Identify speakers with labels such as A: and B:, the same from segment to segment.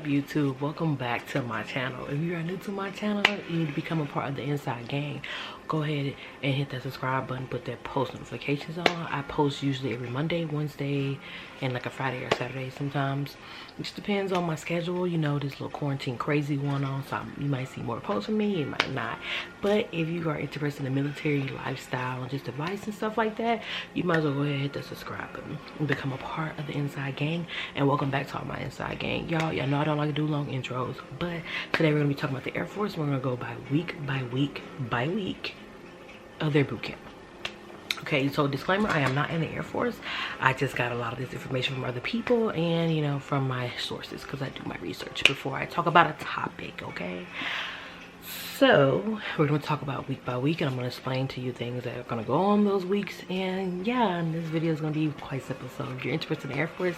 A: YouTube? Welcome back to my channel. If you are new to my channel, you need to become a part of the Inside Gang. Go ahead and hit that subscribe button, put that post notifications on. I post usually every Monday, Wednesday, and like a Friday or Saturday sometimes. It just depends on my schedule. You know, this little quarantine crazy going on, so you might see more posts from me, you might not. But if you are interested in the military lifestyle and just advice and stuff like that, you might as well go ahead and hit the subscribe button and become a part of the Inside Gang. And welcome back to all my Inside Gang. Y'all know I don't like to do long intros, but today we're gonna be talking about the Air Force. We're gonna go by week of their boot camp. Okay, so disclaimer, I am not in the Air Force. I just got a lot of this information from other people and, you know, from my sources, because I do my research before I talk about a topic. Okay, so we're going to talk about week by week, and I'm going to explain to you things that are going to go on those weeks. And yeah, and this video is going to be quite simple, so if you're interested in the Air Force,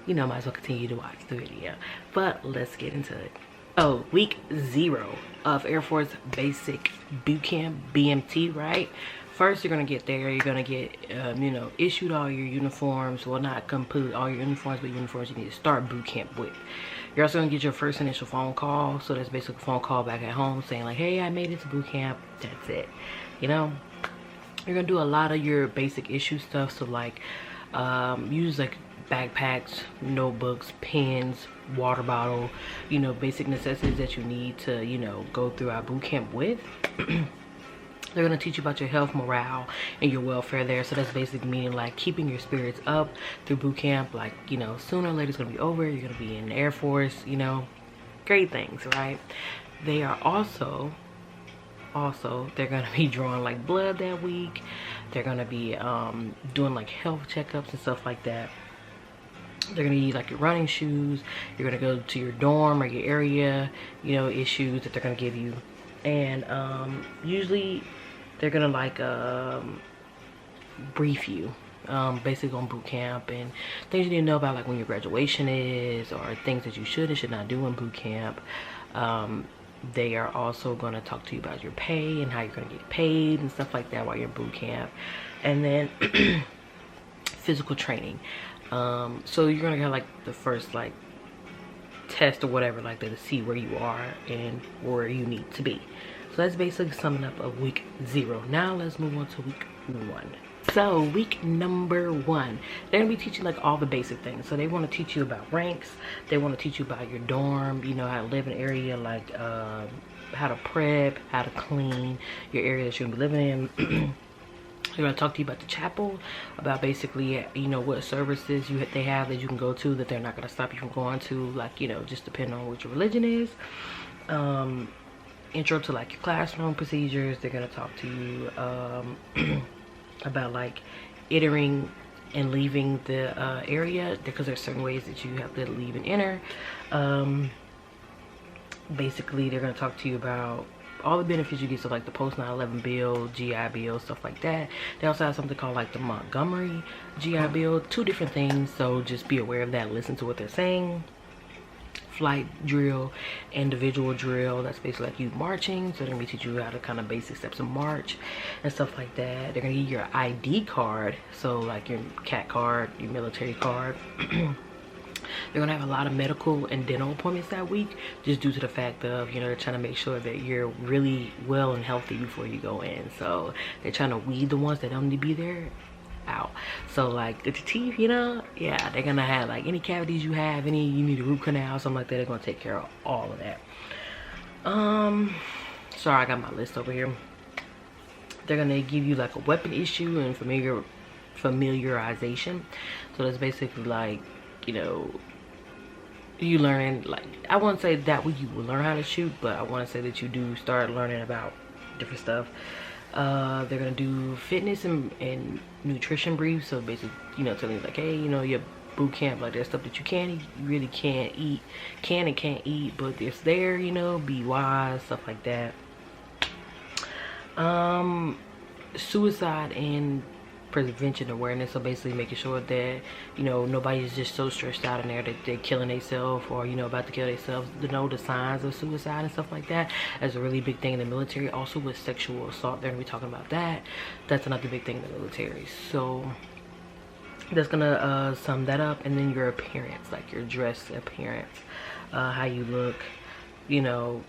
A: you know, might as well continue to watch the video. But let's get into it. Oh, week 0 of Air Force Basic Boot Camp, BMT, right? First, you're gonna get there. You're gonna get, you know, issued all your uniforms. Well, not complete all your uniforms, but uniforms you need to start boot camp with. You're also gonna get your first initial phone call. So that's basically a phone call back at home saying like, hey, I made it to boot camp. That's it. You know, you're gonna do a lot of your basic issue stuff. So like, use like backpacks, notebooks, pens, water bottle, you know, basic necessities that you need to, you know, go through our boot camp with. They're going to teach you about your health, morale, and your welfare there. So that's basically meaning like keeping your spirits up through boot camp. Like, you know, sooner or later it's going to be over. You're going to be in the Air Force, you know, great things, right? They are also they're going to be drawing like blood that week. They're going to be doing like health checkups and stuff like that. They're gonna need like your running shoes. You're gonna go to your dorm or your area, you know, issues that they're gonna give you. And usually they're gonna like brief you basically on boot camp and things you need to know about, like when your graduation is, or things that you should and should not do in boot camp. They are also going to talk to you about your pay and how you're going to get paid and stuff like that while you're in boot camp. And then physical training. So you're gonna get like the first like test or whatever like that to see where you are and where you need to be. So that's basically summing up of week 0. Now let's move on to week 1. So week number 1, they're gonna be teaching like all the basic things. So they want to teach you about ranks. They want to teach you about your dorm, you know, how to live in an area, like how to prep, how to clean your area that you're gonna be living in. They're going to talk to you about the chapel, about basically, you know, what services they have that you can go to that they're not going to stop you from going to, like, you know, just depending on what your religion is. Intro to like your classroom procedures. They're going to talk to you about like entering and leaving the area, because there's certain ways that you have to leave and enter. Basically, they're going to talk to you about all the benefits you get, so like the post 9/11 bill, GI bill, stuff like that. They also have something called like the Montgomery GI bill, 2 different things, so just be aware of that, listen to what they're saying. Flight drill, individual drill, that's basically like you marching, so they're gonna teach you how to kind of basic steps of march and stuff like that. They're gonna give you your ID card, so like your CAT card, your military card. They're gonna have a lot of medical and dental appointments that week, just due to the fact of, you know, they're trying to make sure that you're really well and healthy before you go in. So they're trying to weed the ones that don't need to be there out. So like the teeth, you know, yeah, they're gonna have like any cavities you have, you need a root canal, something like that. They're gonna take care of all of that. Sorry, I got my list over here. They're gonna give you like a weapon issue and familiarization. So that's basically like, you know, you learn, like, I won't say that way you will learn how to shoot, but I want to say that you do start learning about different stuff. They're gonna do fitness and nutrition briefs. So basically, you know, telling you like, hey, you know, your boot camp, like there's stuff that you really can't eat, and can't eat, but it's there, you know, be wise, stuff like that. Suicide and prevention awareness, so basically making sure that, you know, nobody's just so stressed out in there that they're killing themselves, or, you know, about to kill themselves. To know the signs of suicide and stuff like that. That's a really big thing in the military. Also with sexual assault, they're gonna be talking about that. That's another big thing in the military. So that's gonna sum that up. And then your appearance, like your dress appearance, how you look, you know,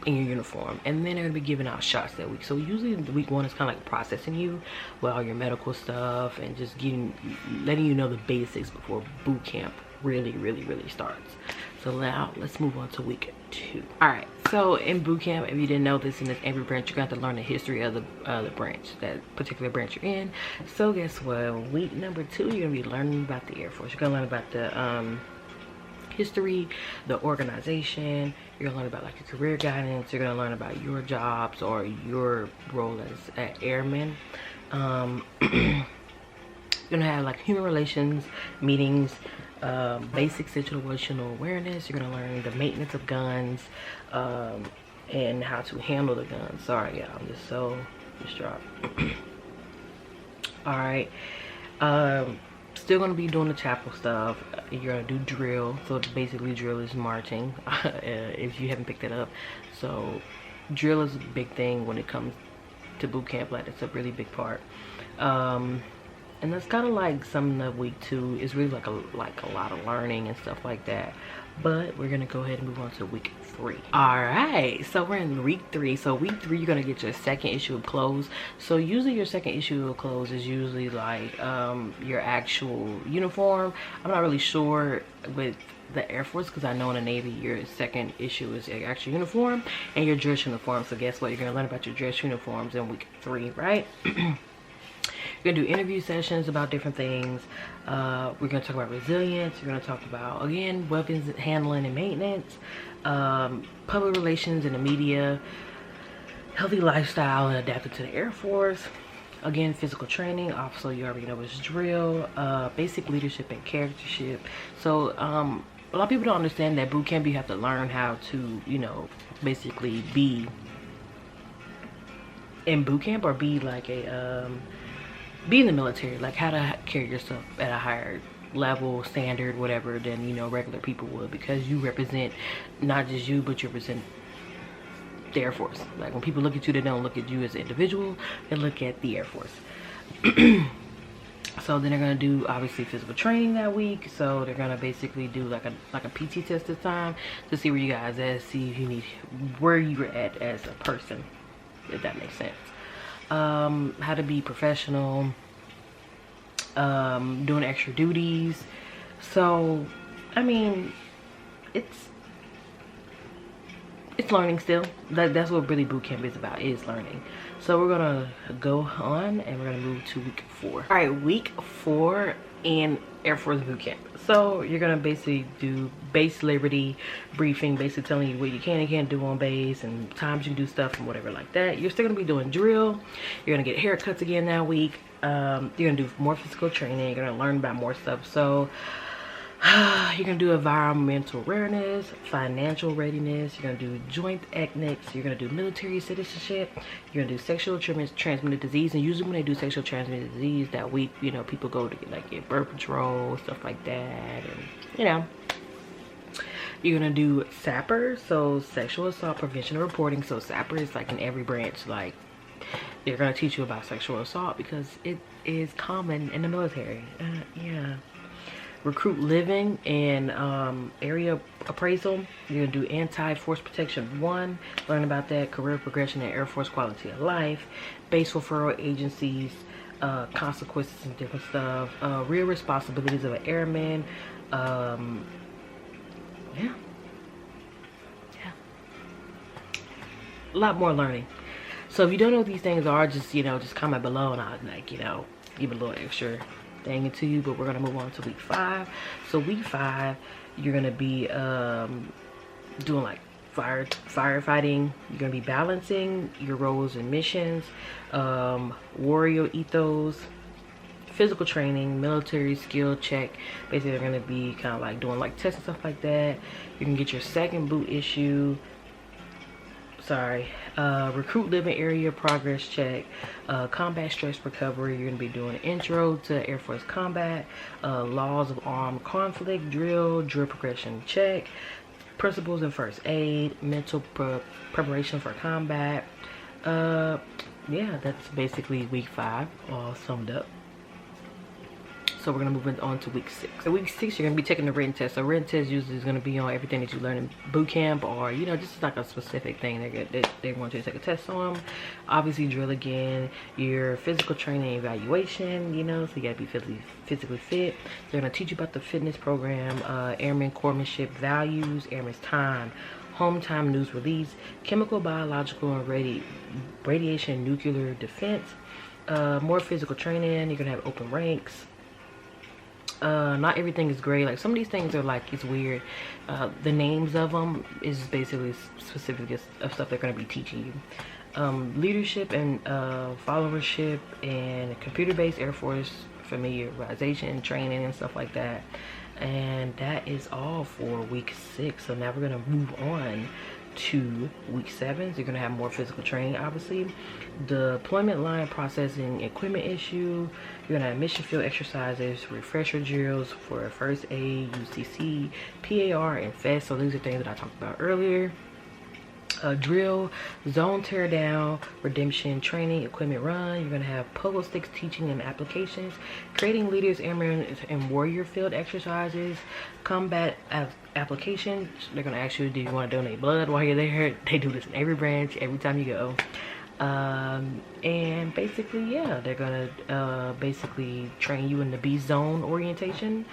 A: in your uniform. And then they're gonna be giving out shots that week. So usually the week 1 is kind of like processing you with all your medical stuff and just letting you know the basics before boot camp really starts. So now let's move on to week 2. All right, so in boot camp, if you didn't know this, in every branch you're gonna have to learn the history of the branch, that particular branch you're in. So guess what, week number 2, you're gonna be learning about the Air Force. You're gonna learn about the history, the organization. You're gonna learn about like your career guidance. You're gonna learn about your jobs or your role as an airman. You're gonna have like human relations meetings, basic situational awareness. You're gonna learn the maintenance of guns, and how to handle the guns. Sorry, y'all, I'm just so distraught. All right. Still gonna be doing the chapel stuff. You're gonna do drill. So basically drill is marching, if you haven't picked it up. So drill is a big thing when it comes to boot camp. Like, it's a really big part. And that's kind of like something of week 2 is really like a lot of learning and stuff like that. But we're gonna go ahead and move on to week 3. All right, so we're in week 3. So week 3, you're gonna get your second issue of clothes. So usually your second issue of clothes is usually like your actual uniform. I'm not really sure with the Air Force, because I know in the Navy your second issue is your actual uniform and your dress uniform. So guess what, you're gonna learn about your dress uniforms in week 3, right? You're gonna do interview sessions about different things. We're gonna talk about resilience. You're gonna talk about, again, weapons handling and maintenance, public relations and the media, healthy lifestyle and adapting to the Air Force. Again, physical training. Also, you already know it's drill, basic leadership and charactership. So a lot of people don't understand that boot camp you have to learn how to, you know, basically be in boot camp or be like a be in the military, like how to carry yourself at a higher level, standard, whatever, than, you know, regular people would, because you represent not just you, but you represent the Air Force. Like, when people look at you, they don't look at you as an individual, they look at the Air Force. So then they're gonna do obviously physical training that week. So they're gonna basically do like a PT test this time to see where you guys at, see if you need, where you're at as a person, if that makes sense. How to be professional, doing extra duties. So I mean, it's learning still. That's what really boot camp is about, is learning. So we're gonna go on and we're gonna move to week 4. All right, week 4 in Air Force boot camp. So you're gonna basically do base liberty briefing, basically telling you what you can and can't do on base and times you can do stuff and whatever like that. You're still gonna be doing drill. You're gonna get haircuts again that week. You're gonna do more physical training. You're gonna learn about more stuff. So you're gonna do environmental awareness, financial readiness. You're gonna do joint ethnics. You're gonna do military citizenship. You're gonna do sexual transmitted disease. And usually when they do sexual transmitted disease that week, you know, people go to get birth control, stuff like that, and you know. You're gonna do SAPR, so sexual assault prevention and reporting. So SAPR is like in every branch. Like, they're gonna teach you about sexual assault because it is common in the military. Yeah. Recruit living and area appraisal. You're gonna do anti-force protection 1, learn about that, career progression and Air Force quality of life, base referral agencies, consequences and different stuff, real responsibilities of an airman. Yeah, a lot more learning. So if you don't know what these things are, just, you know, just comment below and I'll, like, you know, give a little extra thing into you. But we're gonna move on to week 5. So week 5, you're gonna be doing like firefighting. You're gonna be balancing your roles and missions, warrior ethos, physical training, military skill check. Basically they're gonna be kind of like doing like tests and stuff like that. You can get your second boot issue. Recruit living area progress check, combat stress recovery. You're gonna be doing an intro to Air Force combat, laws of armed conflict drill progression check, principles in first aid, mental preparation for combat. Yeah, that's basically week 5 all summed up. So we're gonna move on to week 6. So week 6, you're gonna be taking the written test. So written test usually is gonna be on everything that you learn in boot camp, or you know, just like a specific thing they want you to take a test on. Obviously, drill again, your physical training evaluation. You know, so you gotta be physically fit. They're gonna teach you about the fitness program, airman corpsmanship values, airman's time, home time, news release, chemical, biological, and radiation, nuclear defense. More physical training. You're gonna have open ranks. Not everything is great. Like some of these things are like, it's weird. The names of them is basically specific of stuff they're going to be teaching you. Leadership and followership and computer-based Air Force familiarization training and stuff like that. And that is all for week 6. So now we're going to move on to week 7. So you're going to have more physical training, obviously. Deployment line processing equipment issue. You're going to have mission field exercises, refresher drills for first aid, UCC, PAR, and FEST. So these are things that I talked about earlier. Drill, zone tear down, redemption training, equipment run. You're going to have pogo sticks teaching and applications, creating leaders, airmen, and warrior field exercises, combat application. They're going to ask you, do you want to donate blood while you're there? They do this in every branch, every time you go. And basically, yeah, they're going to basically train you in the B zone orientation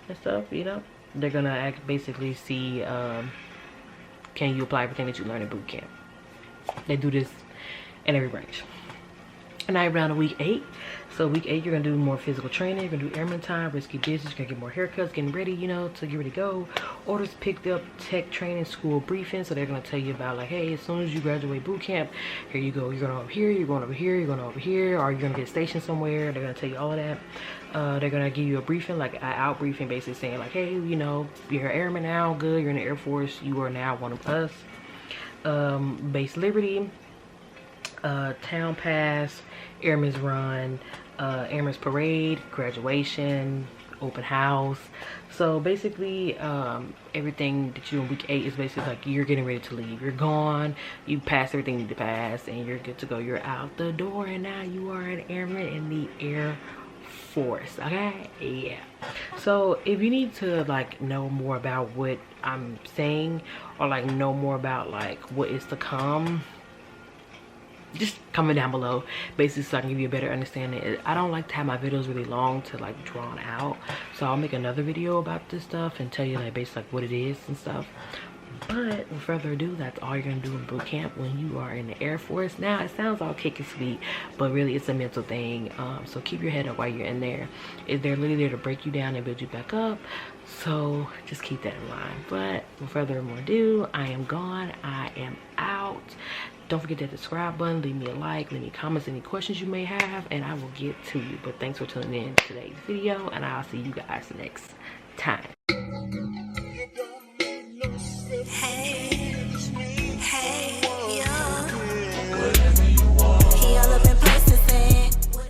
A: and stuff, you know. They're going to basically see can you apply everything that you learn in boot camp. They do this in every branch. And now we're down to week 8. So week 8, you're gonna do more physical training. You're gonna do airman time, risky business. You're gonna get more haircuts, getting ready, you know, to get ready to go. Orders picked up, tech training, school briefing. So they're gonna tell you about like, hey, as soon as you graduate boot camp, here you go. You're going over here, you're going over here, you're going over here, or you're gonna get stationed somewhere. They're gonna tell you all of that. They're gonna give you a briefing, like an out briefing, basically saying like, hey, you know, you're an airman now, good. You're in the Air Force. You are now one of us. Base Liberty, town pass, airman's run, airman's parade, graduation, open house. So basically everything that you do in week 8 is basically like you're getting ready to leave. You're gone, you passed everything you need to pass, and you're good to go. You're out the door, and now you are an airman in the Air Force. Okay, yeah. So if you need to like know more about what I'm saying, or like know more about like what is to come, just comment down below, basically, so I can give you a better understanding. I don't like to have my videos really long to like drawn out, so I'll make another video about this stuff and tell you like basically like what it is and stuff. But without further ado, that's all you're gonna do in boot camp when you are in the Air Force. Now it sounds all kick and sweet, but really it's a mental thing. So keep your head up while you're in there. They're literally there to break you down and build you back up. So just keep that in mind. But without further ado, I am gone. I am out. Don't forget that subscribe button. Leave me a like. Leave me comments, any questions you may have, and I will get to you. But thanks for tuning in to today's video, and I'll see you guys next time.